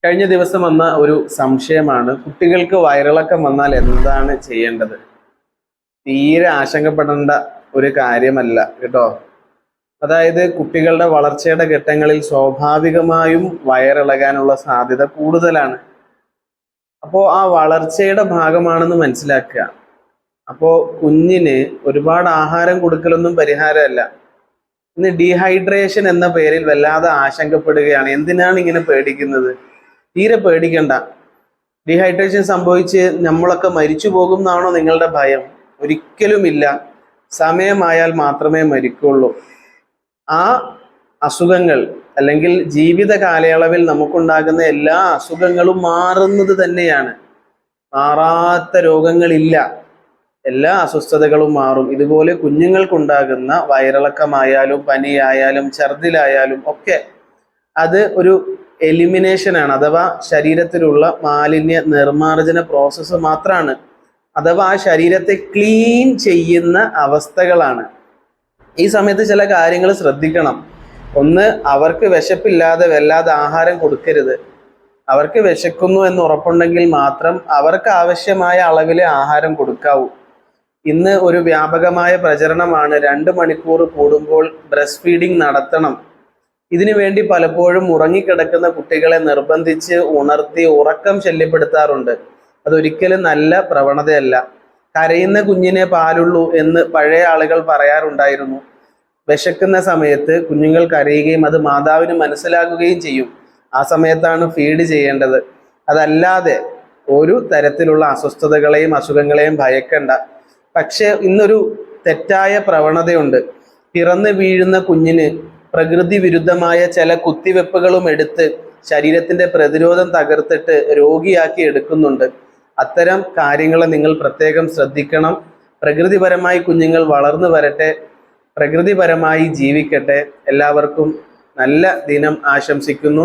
കഴിഞ്ഞ ദിവസം വന്ന ഒരു സംശയമാണ്, കുട്ടികൾക്ക് വയറിളക്കം വന്നാൽ എന്താണ് ചെയ്യേണ്ടത്? തീരെ ആശങ്കപ്പെടേണ്ട ഒരു കാര്യമല്ല കേട്ടോ. അതായത് കുട്ടികളുടെ വളർച്ചയുടെ ഘട്ടങ്ങളിൽ സ്വാഭാവികമായും വയറിളകാനുള്ള സാധ്യത കൂടുതലാണ്. അപ്പോൾ ആ വളർച്ചയുടെ ഭാഗമാണെന്ന് മനസ്സിലാക്കുക. അപ്പോൾ കുഞ്ഞിന് ഒരുപാട് ആഹാരം കൊടുക്കലൊന്നും പരിഹാരമല്ല. ഇന്ന് ഡീഹൈഡ്രേഷൻ എന്ന പേരിൽ വല്ലാതെ ആശങ്കപ്പെടുകയാണ്. എന്തിനാണ് ഇങ്ങനെ പേടിക്കുന്നത്? തീരെ പേടിക്കണ്ട. ഡീഹൈഡ്രേഷൻ സംഭവിച്ച് നമ്മളൊക്കെ മരിച്ചു പോകും എന്നാണോ നിങ്ങളുടെ ഭയം? ഒരിക്കലുമില്ല. സമയമായാൽ മാത്രമേ മരിക്കുള്ളൂ. ആ അസുഖങ്ങൾ അല്ലെങ്കിൽ ജീവിത കാലയളവിൽ നമുക്കുണ്ടാകുന്ന എല്ലാ അസുഖങ്ങളും മാറുന്നത് തന്നെയാണ്. മാറാത്ത രോഗങ്ങളില്ല. എല്ലാ അസ്വസ്ഥതകളും മാറും. ഇതുപോലെ കുഞ്ഞുങ്ങൾക്കുണ്ടാകുന്ന വയറിളക്കമായാലും പനിയായാലും ഛർദിലായാലും ഒക്കെ അത് ഒരു എലിമിനേഷൻ ആണ്, അഥവാ ശരീരത്തിലുള്ള മാലിന്യ നിർമ്മാർജ്ജന പ്രോസസ്സ് മാത്രമാണ്, അഥവാ ആ ശരീരത്തെ ക്ലീൻ ചെയ്യുന്ന അവസ്ഥകളാണ്. ഈ സമയത്ത് ചില കാര്യങ്ങൾ ശ്രദ്ധിക്കണം. ഒന്ന്, അവർക്ക് വിശപ്പില്ലാതെ വല്ലാതെ ആഹാരം കൊടുക്കരുത്. അവർക്ക് വിശക്കുന്നു എന്ന് ഉറപ്പുണ്ടെങ്കിൽ മാത്രം അവർക്ക് ആവശ്യമായ അളവിലെ ആഹാരം കൊടുക്കാവൂ. ഇന്ന് ഒരു വ്യാപകമായ പ്രചരണമാണ് 2 മണിക്കൂർ കൂടുമ്പോൾ ബ്രസ്റ്റ് ഫീഡിങ് നടത്തണം. ഇതിനു വേണ്ടി പലപ്പോഴും ഉറങ്ങിക്കിടക്കുന്ന കുട്ടികളെ നിർബന്ധിച്ച് ഉണർത്തി ഉറക്കം ശല്യപ്പെടുത്താറുണ്ട്. അതൊരിക്കലും നല്ല പ്രവണതയല്ല. കരയുന്ന കുഞ്ഞിനെ പാലുള്ളൂ എന്ന് പഴയ ആളുകൾ പറയാറുണ്ടായിരുന്നു. വിശക്കുന്ന സമയത്ത് കുഞ്ഞുങ്ങൾ കരയുകയും അത് മാതാവിന് മനസ്സിലാകുകയും ചെയ്യും. ആ സമയത്താണ് ഫീഡ് ചെയ്യേണ്ടത്. അതല്ലാതെ ഒരു തരത്തിലുള്ള അസ്വസ്ഥതകളെയും അസുഖങ്ങളെയും ഭയക്കണ്ട. പക്ഷെ ഇന്നൊരു തെറ്റായ പ്രവണതയുണ്ട്. പിറന്നു വീഴുന്ന കുഞ്ഞിന് പ്രകൃതി വിരുദ്ധമായ ചില കുത്തിവെപ്പുകളും എടുത്ത് ശരീരത്തിന്റെ പ്രതിരോധം തകർത്തിട്ട് രോഗിയാക്കി എടുക്കുന്നുണ്ട്. അത്തരം കാര്യങ്ങൾ നിങ്ങൾ പ്രത്യേകം ശ്രദ്ധിക്കണം. പ്രകൃതിപരമായി കുഞ്ഞുങ്ങൾ വളർന്നു വരട്ടെ, പ്രകൃതിപരമായി ജീവിക്കട്ടെ. എല്ലാവർക്കും നല്ല ദിനം ആശംസിക്കുന്നു.